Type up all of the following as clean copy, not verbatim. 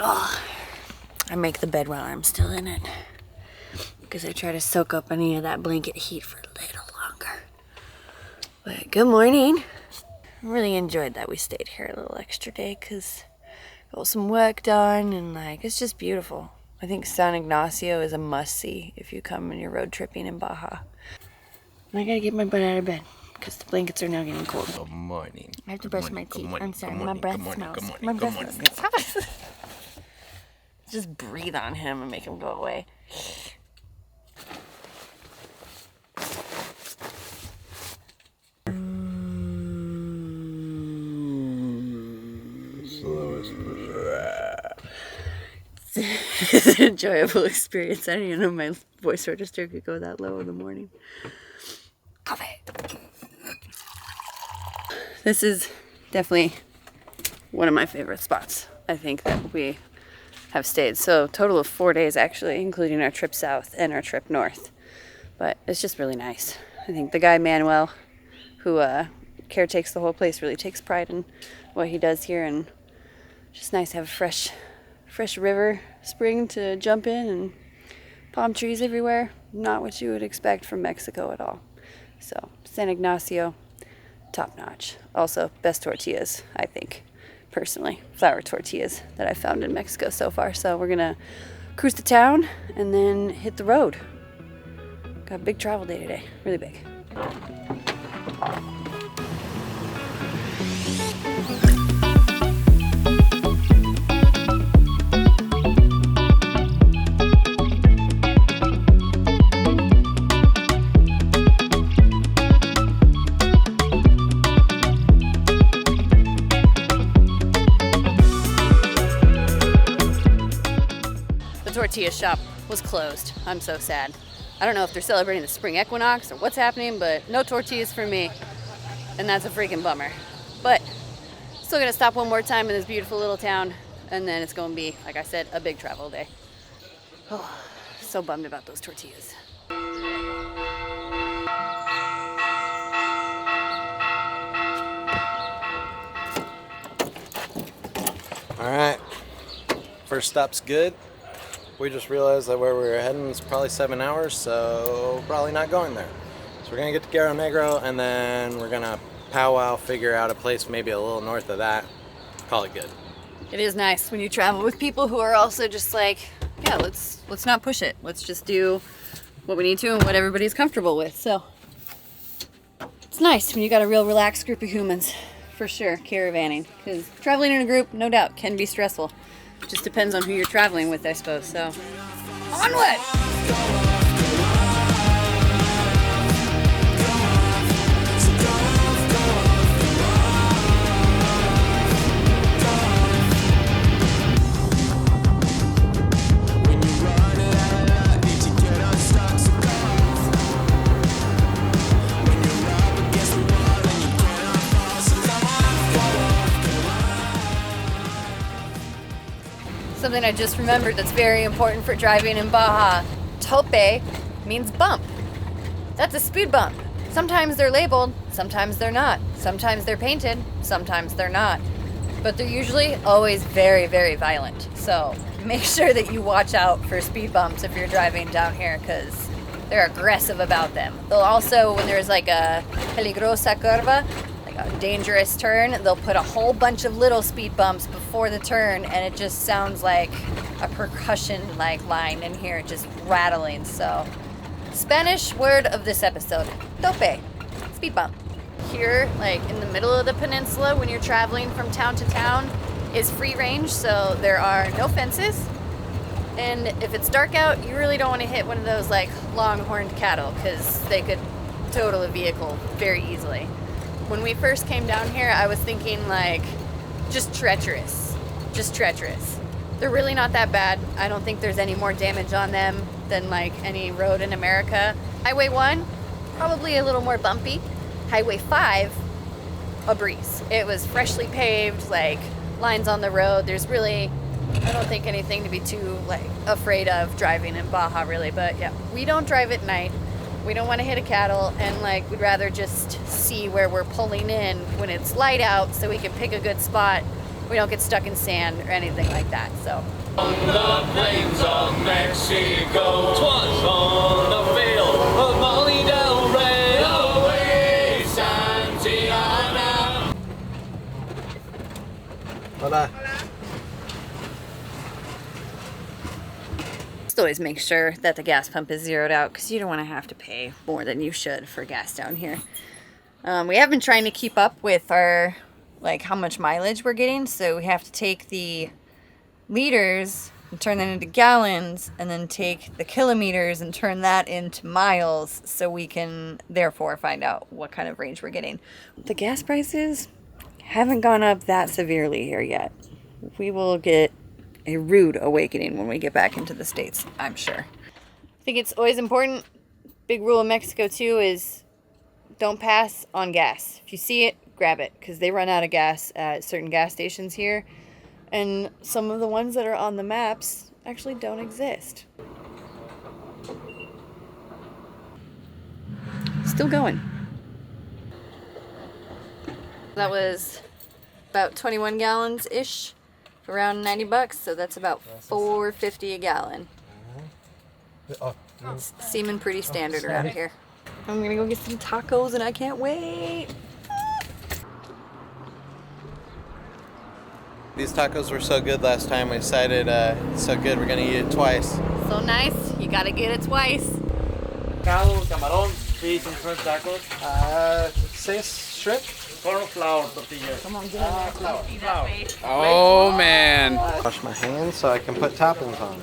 Oh, I make the bed while I'm still in it because I try to soak up any of that blanket heat for a little longer. But good morning. I really enjoyed that we stayed here a little extra day because got some work done and like it's just beautiful. I think San Ignacio is a must-see if you come and you're road tripping in Baja. And I gotta get my butt out of bed because the blankets are now getting cold. Good morning. I have to brush my teeth. I'm sorry, my breath smells. My breath smells. Just breathe on him and make him go away. It's an enjoyable experience. I didn't even know my voice register could go that low in the morning. Coffee. This is definitely one of my favorite spots. I think that we have stayed. So total of 4 days actually, including our trip south and our trip north. But it's just really nice. I think the guy Manuel, who caretakes the whole place, really takes pride in what he does here, and just nice to have a fresh river spring to jump in and palm trees everywhere. Not what you would expect from Mexico at all. So San Ignacio, top notch. Also best tortillas, I think, personally, flour tortillas that I found in Mexico so far. So we're gonna cruise to town and then hit the road. Got a big travel day today, really big. Tortilla shop was closed. I'm so sad. I don't know if they're celebrating the spring equinox or what's happening, but no tortillas for me. And that's a freaking bummer. But still gonna stop one more time in this beautiful little town, and then it's gonna be, like I said, a big travel day. Oh, so bummed about those tortillas. All right, first stop's good. We just realized that where we were heading is probably 7 hours, so probably not going there. So we're gonna get to Guerrero Negro, and then we're gonna powwow, figure out a place maybe a little north of that, call it good. It is nice when you travel with people who are also just like, yeah, let's not push it. Let's just do what we need to and what everybody's comfortable with. So it's nice when you got a real relaxed group of humans, for sure, caravanning. Because traveling in a group, no doubt, can be stressful. Just depends on who you're traveling with, I suppose. So, onward! Something I just remembered that's very important for driving in Baja. Tope means bump. That's a speed bump. Sometimes they're labeled, sometimes they're not. Sometimes they're painted, sometimes they're not. But they're usually always very, very violent. So make sure that you watch out for speed bumps if you're driving down here, because they're aggressive about them. They'll also, when there's like a peligrosa curva, a dangerous turn, they'll put a whole bunch of little speed bumps before the turn, and it just sounds like a percussion like line in here just rattling. So Spanish word of this episode, tope, speed bump. Here, like in the middle of the peninsula, when you're traveling from town to town, is free range, so there are no fences. And if it's dark out, you really don't want to hit one of those like long-horned cattle, because they could total a vehicle very easily. When we first came down here, I was thinking like, just treacherous. They're really not that bad. I don't think there's any more damage on them than like any road in America. Highway 1, probably a little more bumpy. Highway 5, a breeze. It was freshly paved, like lines on the road. There's really, I don't think anything to be too like afraid of driving in Baja really, but yeah, we don't drive at night. We don't want to hit a cattle, and like we'd rather just see where we're pulling in when it's light out so we can pick a good spot we don't get stuck in sand or anything like that. So. On the plains of Mexico, 'twas on the field of Molly Del Rey, away Santiana. Hola. Just always make sure that the gas pump is zeroed out because you don't want to have to pay more than you should for gas down here. We have been trying to keep up with our, like, how much mileage we're getting, so we have to take the liters and turn that into gallons, and then take the kilometers and turn that into miles, so we can therefore find out what kind of range we're getting. The gas prices haven't gone up that severely here yet. We will get a rude awakening when we get back into the States, I'm sure. I think it's always important. Big rule in Mexico too is don't pass on gas. If you see it, grab it, because they run out of gas at certain gas stations here. And some of the ones that are on the maps actually don't exist. Still going. That was about 21 gallons-ish, around 90 bucks, so that's about $4.50 a gallon. It's seeming pretty standard around here. I'm gonna go get some tacos and I can't wait. These tacos were so good last time, we decided it's so good we're gonna eat it twice. So nice, you gotta get it twice. Pescado, camarón, fish and shrimp tacos. 6 shrimp. Corn flour tortillas. Come on, get in there. Flour. Oh man. Wash my hands so I can put toppings on.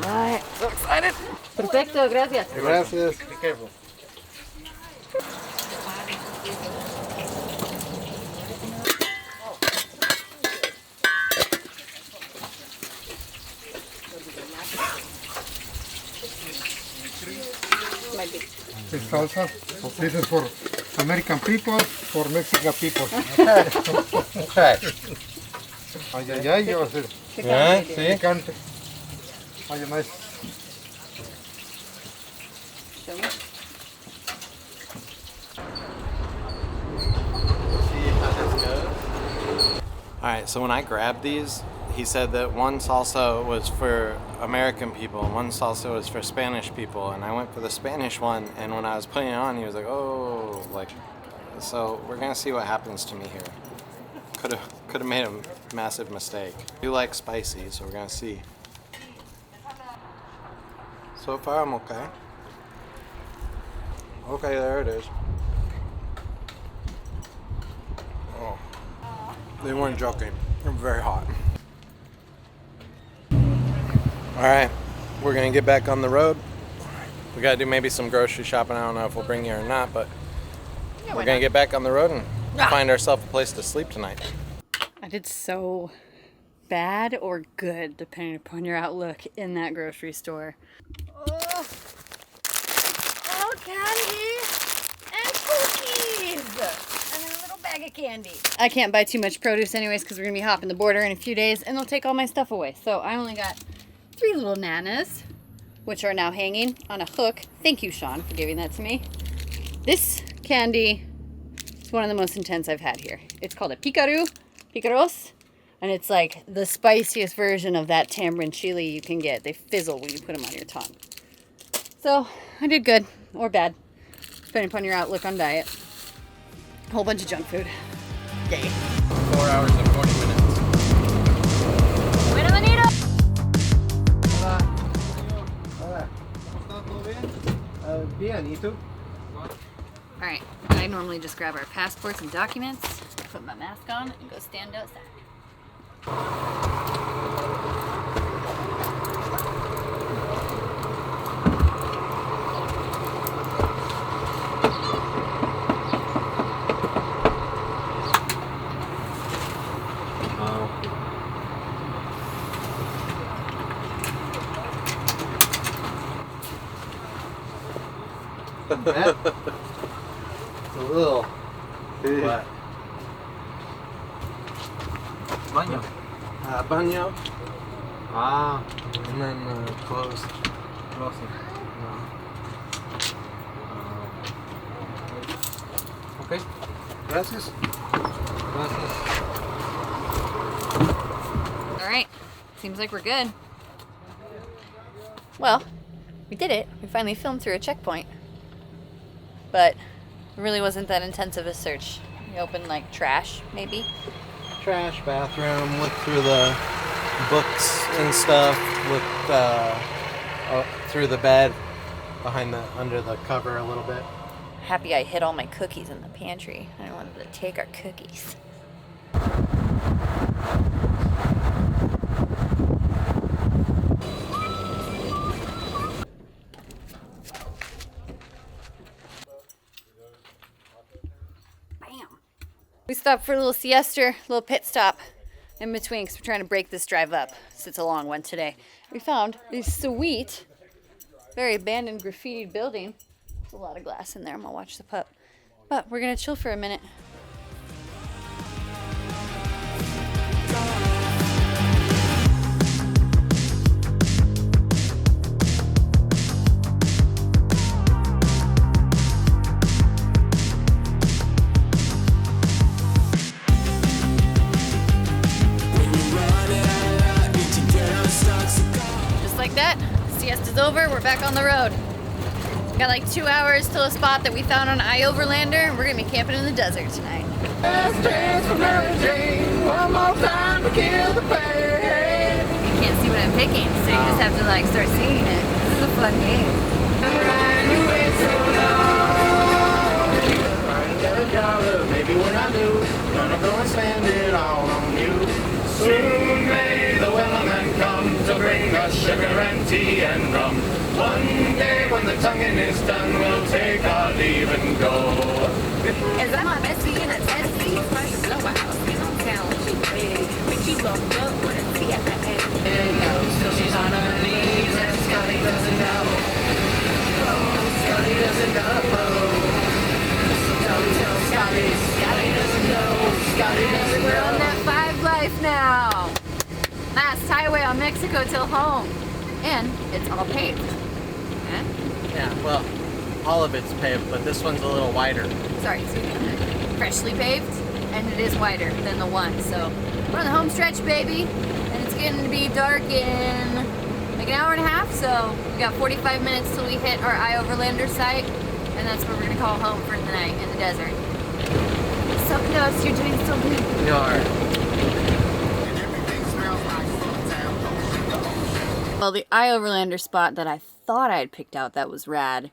Alright, so excited. Perfecto, gracias. Gracias. Be careful. This salsa, this is for American people, for Mexican people. Okay. Ay, ay, ay, yo sé. Yeah, see? Picante. Ay, nice. Show me. Alright, so when I grabbed these, he said that one salsa was for American people and one salsa was for Spanish people, and I went for the Spanish one, and when I was putting it on, he was like, oh, like, so we're gonna see what happens to me here. Could have made a massive mistake. I do like spicy, so we're gonna see. So far, I'm okay. Okay, there it is. Oh, they weren't joking. They're very hot. All right, we're gonna get back on the road. We gotta do maybe some grocery shopping. I don't know if we'll bring you or not, but we're gonna get back on the road and find ourselves a place to sleep tonight. I did so bad or good, depending upon your outlook, in that grocery store. Oh, candy and cookies! And then a little bag of candy. I can't buy too much produce anyways because we're going to be hopping the border in a few days and they'll take all my stuff away. So I only got 3 little nanas, which are now hanging on a hook. Thank you, Sean, for giving that to me. This candy is one of the most intense I've had here. It's called a picaros, and it's like the spiciest version of that tamarind chili you can get. They fizzle when you put them on your tongue. So I did good or bad, depending upon your outlook on diet. A whole bunch of junk food. Yay. 4 hours and 40 minutes. Bueno, Benito. Hola. ¿Cómo está? ¿Todo bien? Bien, ¿y tú? All right, I normally just grab our passports and documents, put my mask on, and go stand outside. It's a little. What? Baño. Baño, Ah, and then closed. closing. Okay. Gracias. Gracias. All right, seems like we're good. Well, we did it. We finally filmed through a checkpoint. But it really wasn't that intense of a search. We opened like trash, maybe. Trash, bathroom, looked through the books and stuff, looked through the bed, under the cover a little bit. Happy I hid all my cookies in the pantry. I didn't want them to take our cookies. Bam. We stopped for a little siesta, a little pit stop in between because we're trying to break this drive up. So it's a long one today. We found a sweet, very abandoned graffitied building. There's a lot of glass in there. I'm gonna watch the pup. But we're gonna chill for a minute. Just like that, siesta's over, we're back on the road. Got like 2 hours till a spot that we found on iOverlander, and we're gonna be camping in the desert tonight. Last chance for Mary Jane. One more time to kill the pain. You can't see what I'm picking, so you just have to like start singing it. This is a fun game. You wait so long. Trying to get $1, maybe when I do, gonna go and spend it all on you. Soon may the wonderland come to bring us sugar and tea and rum. One day when the tonguing is done, we'll take our leave and go. As I'm a messy in a testy, fresh blowout. You don't sound too big, but you gon' look when it's the at the end. There you go, still she's on her knees and Scotty doesn't know. Oh, Scotty doesn't know. Tell Scotty, Scotty doesn't know. Scotty doesn't We're on know. that 5 life now. Last highway on Mexico till home. And it's all paved. Eh? Yeah, well, all of it's paved, but this one's a little wider. Sorry, excuse me. Freshly paved, and it is wider than the one. So we're on the home stretch, baby. And it's getting to be dark in like an hour and a half. So we got 45 minutes till we hit our iOverlander site. And that's where we're gonna call home for the night in the desert. So close, you're doing so good. We are. Well, the iOverlander spot that I thought I had picked out that was rad,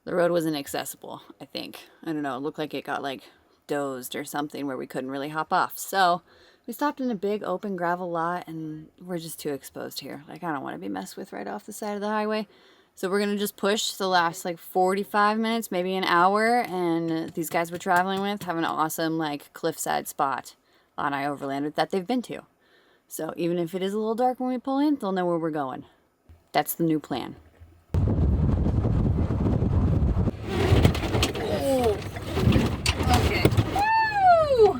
the road wasn't accessible, I think. I don't know, it looked like it got like dozed or something where we couldn't really hop off. So we stopped in a big open gravel lot and we're just too exposed here. Like, I don't want to be messed with right off the side of the highway. So we're going to just push the last like 45 minutes, maybe an hour. And these guys we're traveling with have an awesome like cliffside spot on iOverlander that they've been to. So even if it is a little dark when we pull in, they'll know where we're going. That's the new plan. Oh. Okay. Woo!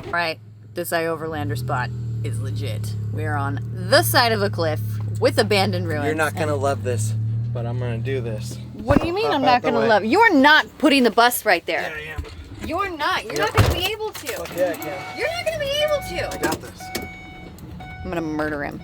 All right, this iOverlander spot is legit. We are on the side of a cliff with abandoned ruins. You're not gonna love this, but I'm gonna do this. What do you mean Hop I'm out not the gonna way. love? You're not putting the bus right there. Yeah, I am. You're not. You're not gonna be able to. Yeah, I can. You're not gonna be able to. I got this. I'm gonna murder him.